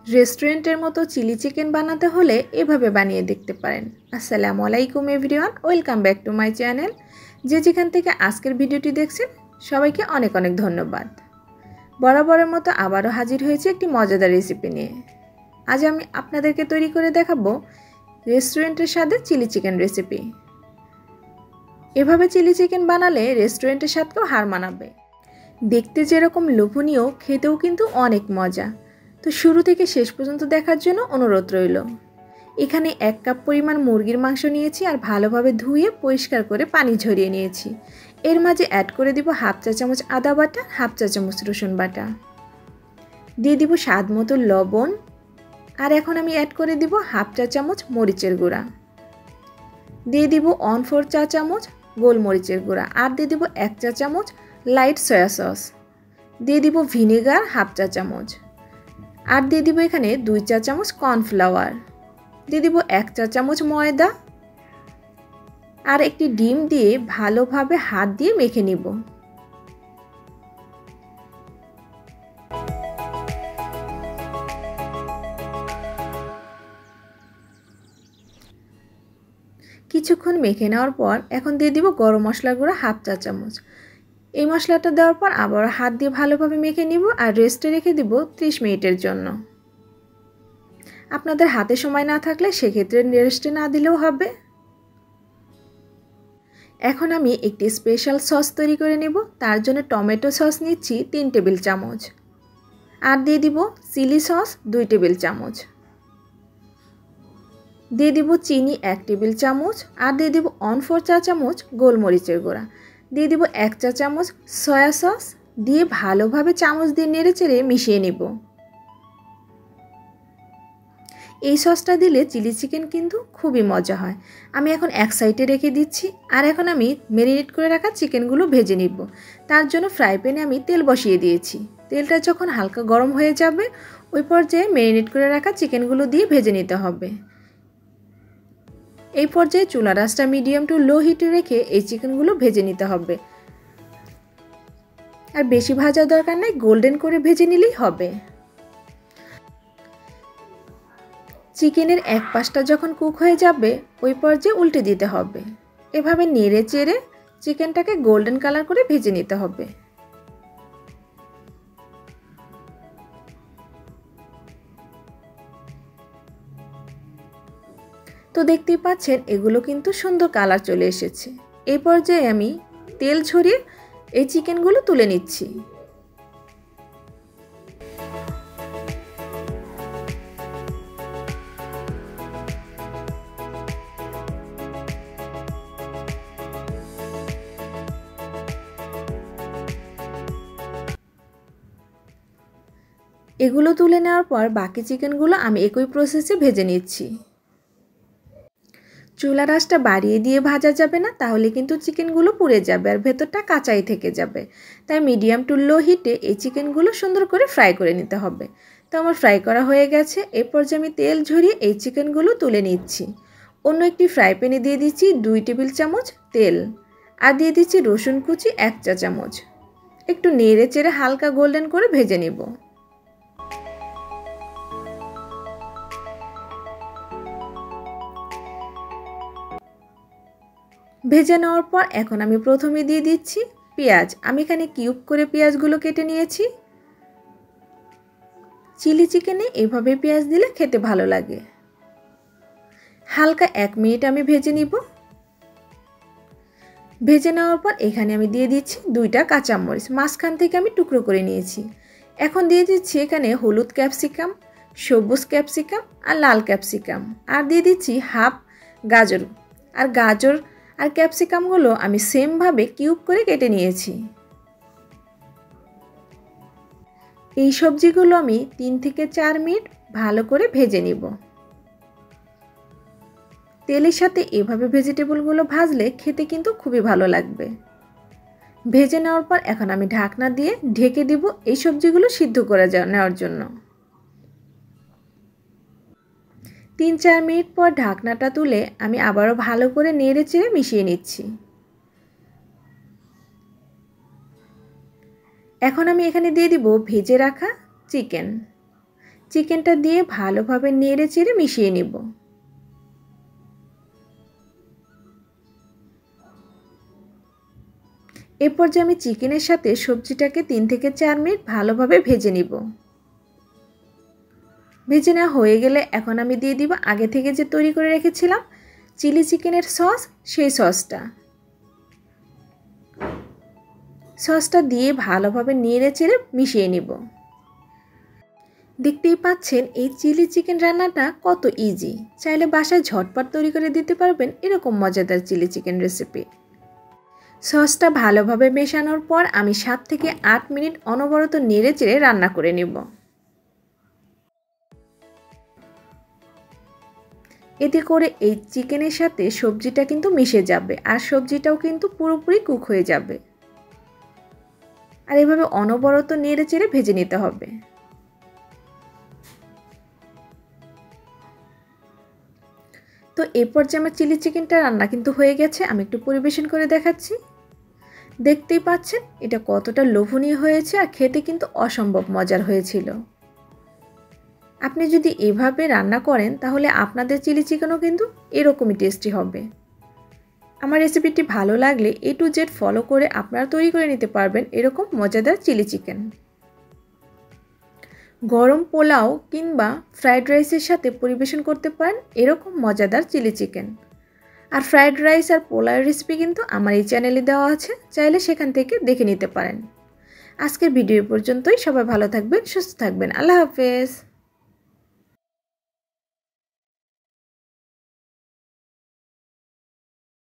রেস্টুরেন্টের মতো chilli chicken বানাতে হলে এভাবে বানিয়ে দেখতে পারেন। আসসালামু আলাইকুম everyone, welcome back to my channel. যে যেখান থেকে আজকের ভিডিওটি দেখছেন সবাইকে অনেক অনেক ধন্যবাদ। বরাবরের মতো আবারও হাজির হয়েছে একটি মজাদার রেসিপি নিয়ে। আজ আমি আপনাদেরকে তৈরি করে দেখাবো রেস্টুরেন্টের স্বাদে চিলি চিকেন রেসিপি। এভাবে চিলি চিকেন বানালে রেস্টুরেন্টের স্বাদকেও হার মানাবে। দেখতে যেরকম লোভনীয়, খেতেও কিন্তু অনেক মজা। তো শুরু থেকে শেষ পর্যন্ত দেখার জন্য অনুরোধ রইল। এখানে 1 কাপ পরিমাণ মুরগির মাংস নিয়েছি আর ভালোভাবে ধুয়ে পরিষ্কার করে পানি ঝরিয়ে নিয়েছি। এর মাঝে অ্যাড করে দিব হাফ চা চামচ আদা বাটা, হাফ চা চামচ রসুন বাটা, দিয়ে দিব স্বাদ মতো লবণ। আর এখন আমি অ্যাড করে দিব হাফ চা চামচ মরিচের গুঁড়া, দিয়ে দিব 1/4 চা চামচ গোলমরিচের গুঁড়া, আর দিয়ে দিব 1 চা চামচ লাইট সয়া সস, দিয়ে দিব ভিনেগার হাফ চা চামচ, আর দিয়ে দিব এখানে 2 চা চামচ কর্নফ্লাওয়ার, দিয়ে দিব 1 চা চামচ ময়দা, আর একটি ডিম দিয়ে ভালোভাবে হাত দিয়ে মেখে নিব। কিছুক্ষণ মেখে নেওয়ার পর এখন দিয়ে দিব গরম মশলা গুঁড়া হাফ চা চামচ। এই মশলাটা দেওয়ার পর আবার হাত দিয়ে ভালোভাবে মেখে নিব আর রেস্টে রেখে দিব 30 মিনিটের জন্য। আপনাদের হাতে সময় না থাকলে সেক্ষেত্রে রেস্টে না দিলেও হবে। এখন আমি একটি স্পেশাল সস তৈরি করে নেব। তার জন্য টমেটো সস নিচ্ছি 3 টেবিল চামচ, আর দিয়ে দিব চিলি সস 2 টেবিল চামচ, দিয়ে দিব চিনি 1 টেবিল চামচ, আর দিয়ে দিব 1/4 চা চামচ গোলমরিচের গুঁড়া, দিয়ে দিব 1 চা চামচ সয়া সস, দিয়ে ভালোভাবে চামচ দিয়ে নেড়েচেড়ে মিশিয়ে নেব। এই সসটা দিলে চিলি চিকেন কিন্তু খুবই মজা হয়। আমি এখন এক সাইডে রেখে দিচ্ছি, আর এখন আমি ম্যারিনেট করে রাখা চিকেনগুলো ভেজে নিব। তার জন্য ফ্রাই প্যানে আমি তেল বসিয়ে দিয়েছি। তেলটা যখন হালকা গরম হয়ে যাবে ওই পর্যায়ে ম্যারিনেট করে রাখা চিকেনগুলো দিয়ে ভেজে নিতে হবে। এই পর্যায়ে চুলার আঁচটা মিডিয়াম টু লো হিটে রেখে এই চিকেনগুলো ভেজে নিতে হবে। আর বেশি ভাজার দরকার নেই, গোল্ডেন করে ভেজে নিলেই হবে। চিকেনের এক পাশটা যখন কুক হয়ে যাবে ওই পর্যায়ে উল্টে দিতে হবে। এভাবে নেড়ে চেড়ে চিকেনটাকে গোল্ডেন কালার করে ভেজে নিতে হবে। তো দেখতেই পাচ্ছেন এগুলো কিন্তু সুন্দর কালার চলে এসেছে। এই পর্যায়ে আমি তেল ঝরিয়ে এই চিকেনগুলো তুলে নিচ্ছি। এগুলো তুলে নেওয়ার পর বাকি চিকেনগুলো আমি একই প্রসেসে ভেজে নিচ্ছি। চুলার আঁচটা বাড়িয়ে দিয়ে ভাজা যাবে না, তাহলে কিন্তু চিকেনগুলো পুড়ে যাবে আর ভেতরটা কাঁচাই থেকে যাবে। তাই মিডিয়াম টু লো হিটে এই চিকেনগুলো সুন্দর করে ফ্রাই করে নিতে হবে। তো আমার ফ্রাই করা হয়ে গেছে। এই পর্যায়ে আমি তেল ঝরিয়ে এই চিকেনগুলো তুলে নিচ্ছি। অন্য একটি ফ্রাই প্যানে দিয়ে দিচ্ছি 2 টেবিল চামচ তেল, আর দিয়ে দিচ্ছি রসুন কুচি 1 চা চামচ। একটু নেড়ে চেড়ে হালকা গোল্ডেন করে ভেজে নেব। ভেজে নেওয়ার পর এখন আমি প্রথমে দিয়ে দিচ্ছি পেঁয়াজ। আমি এখানে কিউব করে পেঁয়াজগুলো কেটে নিয়েছি। চিলি চিকেনে এভাবে পেঁয়াজ দিলে খেতে ভালো লাগে। হালকা 1 মিনিট আমি ভেজে নিব। ভেজে নেওয়ার পর এখানে আমি দিয়ে দিচ্ছি 2টা কাঁচামরিচ, মাঝখান থেকে আমি টুকরো করে নিয়েছি। এখন দিয়ে দিচ্ছি এখানে হলুদ ক্যাপসিকাম, সবুজ ক্যাপসিকাম আর লাল ক্যাপসিকাম, আর দিয়ে দিচ্ছি হাফ গাজর। গাজর আর ক্যাপসিকামগুলো আমি সেমভাবে কিউব করে কেটে নিয়েছি। এই সবজিগুলো আমি 3 থেকে 4 মিনিট ভালো করে ভেজে নিব। তেলের সাথে এভাবে ভেজিটেবলগুলো ভাজলে খেতে কিন্তু খুবই ভালো লাগবে। ভেজে নেওয়ার পর এখন আমি ঢাকনা দিয়ে ঢেকে দিব এই সবজিগুলো সিদ্ধ করে নেওয়ার জন্য। 3-4 মিনিট পর ঢাকনাটা তুলে আমি আবারও ভালো করে নেড়ে চেড়ে মিশিয়ে নিচ্ছি। এখন আমি এখানে দিয়ে দিব ভেজে রাখা চিকেন। চিকেনটা দিয়ে ভালোভাবে নেড়ে চেড়ে মিশিয়ে নিব। এরপর যে আমি চিকেনের সাথে সবজিটাকে 3 থেকে 4 মিনিট ভালোভাবে ভেজে নিব। ভেজে নেওয়া হয়ে গেলে এখন আমি দিয়ে দিব আগে থেকে যে তৈরি করে রেখেছিলাম চিলি চিকেনের সস, সেই সসটা দিয়ে ভালোভাবে নেড়ে চেড়ে মিশিয়ে নিব। দেখতেই পাচ্ছেন এই চিলি চিকেন রান্নাটা কত ইজি। চাইলে বাসায় ঝটপট তৈরি করে দিতে পারবেন এরকম মজাদার চিলি চিকেন রেসিপি। সসটা ভালোভাবে মেশানোর পর আমি 7 থেকে 8 মিনিট অনবরত নেড়ে চেড়ে রান্না করে নেব। এতে করে এই চিকেনের সাথে সবজিটা কিন্তু মিশে যাবে আর সবজিটাও কিন্তু পুরোপুরি কুক হয়ে যাবে। আর এভাবে অনবরত নেড়ে চেড়ে ভেজে নিতে হবে। তো এরপর যে আমার চিলি চিকেনটা রান্না কিন্তু হয়ে গেছে, আমি একটু পরিবেশন করে দেখাচ্ছি। দেখতেই পাচ্ছেন এটা কতটা লোভনীয় হয়েছে আর খেতে কিন্তু অসম্ভব মজার হয়েছিল। আপনি যদি এভাবে রান্না করেন তাহলে আপনাদের চিলি চিকেনও কিন্তু এরকমই টেস্টি হবে। আমার রেসিপিটি ভালো লাগলে A to Z ফলো করে আপনারা তৈরি করে নিতে পারবেন এরকম মজাদার চিলি চিকেন। গরম পোলাও কিংবা ফ্রাইড রাইসের সাথে পরিবেশন করতে পারেন এরকম মজাদার চিলি চিকেন। আর ফ্রাইড রাইস আর পোলাওয়ের রেসিপি কিন্তু আমার এই চ্যানেলে দেওয়া আছে, চাইলে সেখান থেকে দেখে নিতে পারেন। আজকের ভিডিও পর্যন্তই। সবাই ভালো থাকবেন, সুস্থ থাকবেন। আল্লাহ হাফেজ।